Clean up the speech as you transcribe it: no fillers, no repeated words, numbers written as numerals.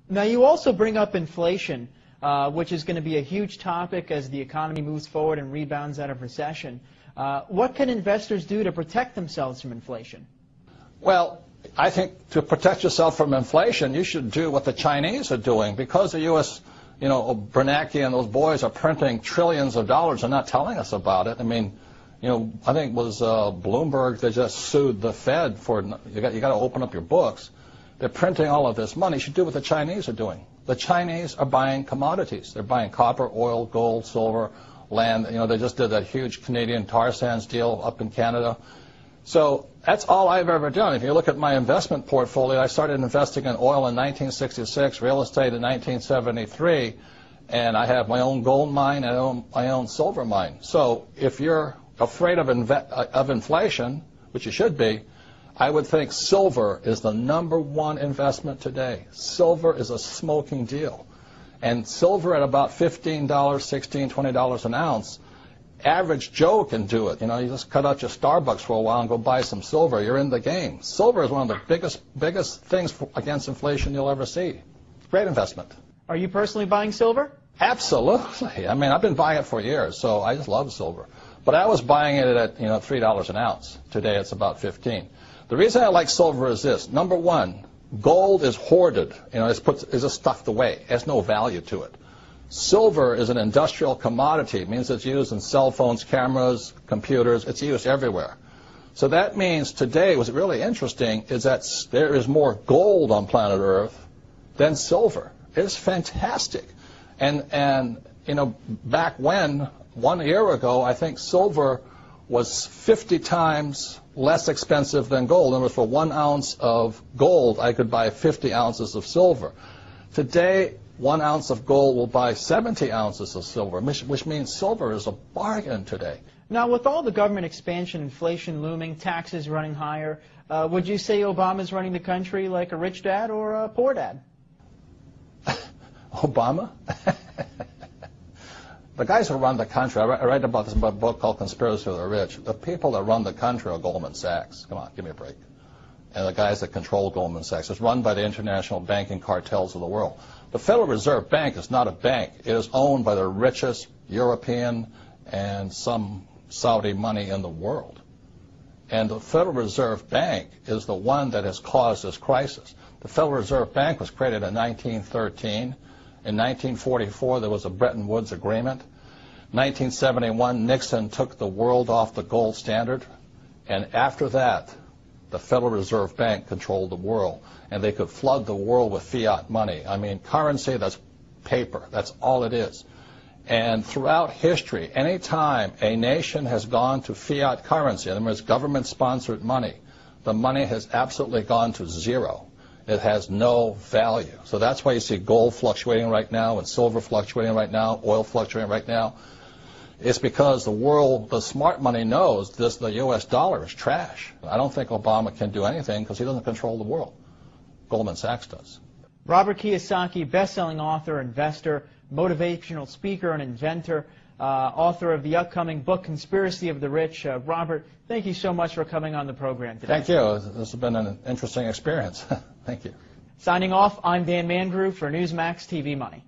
Now, you also bring up inflation, which is going to be a huge topic as the economy moves forward and rebounds out of recession. What can investors do to protect themselves from inflation? Well, I think to protect yourself from inflation, you should do what the Chinese are doing. Because the U.S., Bernanke and those boys are printing trillions of dollars and not telling us about it. I mean, I think it was Bloomberg that just sued the Fed for, you got to open up your books. They're printing all of this money. You should do what the Chinese are doing. The Chinese are buying commodities. They're buying copper, oil, gold, silver, land. They just did that huge Canadian tar sands deal up in Canada. So that's all I've ever done. If you look at my investment portfolio, I started investing in oil in 1966, real estate in 1973, and I have my own gold mine and my own silver mine. So if you're afraid of inflation, which you should be, I would think silver is the #1 investment today. Silver is a smoking deal. And silver at about $15, $16, $20 an ounce, average Joe can do it. You just cut out your Starbucks for a while and go buy some silver. You're in the game. Silver is one of the biggest things against inflation you'll ever see. Great investment. Are you personally buying silver? Absolutely. I mean, I've been buying it for years, so I just love silver. But I was buying it at $3 an ounce. Today it's about 15. The reason I like silver is this. #1, gold is hoarded. It's just stuffed away. It has no value to it. Silver is an industrial commodity. It means it's used in cell phones, cameras, computers. It's used everywhere. So that means today what's really interesting is that there is more gold on planet Earth than silver. It's fantastic. And back when, 1 year ago, I think silver was 50 times less expensive than gold. In other words, for 1 ounce of gold, I could buy 50 ounces of silver. Today, 1 ounce of gold will buy 70 ounces of silver, which means silver is a bargain today. Now, with all the government expansion, inflation looming, taxes running higher, would you say Obama's running the country like a rich dad or a poor dad? Obama? The guys who run the country, I write about this in a book called Conspiracy of the Rich. The people that run the country are Goldman Sachs. Come on, give me a break. And the guys that control Goldman Sachs. It's run by the international banking cartels of the world. The Federal Reserve Bank is not a bank. It is owned by the richest European and some Saudi money in the world. And the Federal Reserve Bank is the one that has caused this crisis. The Federal Reserve Bank was created in 1913. In 1944, there was a Bretton Woods Agreement. 1971, Nixon took the world off the gold standard. And after that, the Federal Reserve Bank controlled the world. And they could flood the world with fiat money. I mean, currency, that's paper. That's all it is. And throughout history, any time a nation has gone to fiat currency, in other words, government-sponsored money, the money has absolutely gone to zero. It has no value. So that's why you see gold fluctuating right now and silver fluctuating right now, oil fluctuating right now. It's because the world, the smart money knows the U.S. dollar is trash. I don't think Obama can do anything because he doesn't control the world. Goldman Sachs does. Robert Kiyosaki, best-selling author, investor, motivational speaker, and inventor, author of the upcoming book, Conspiracy of the Rich. Robert, thank you so much for coming on the program today. Thank you. This has been an interesting experience. Thank you. Signing off, I'm Dan Mandrew for Newsmax TV Money.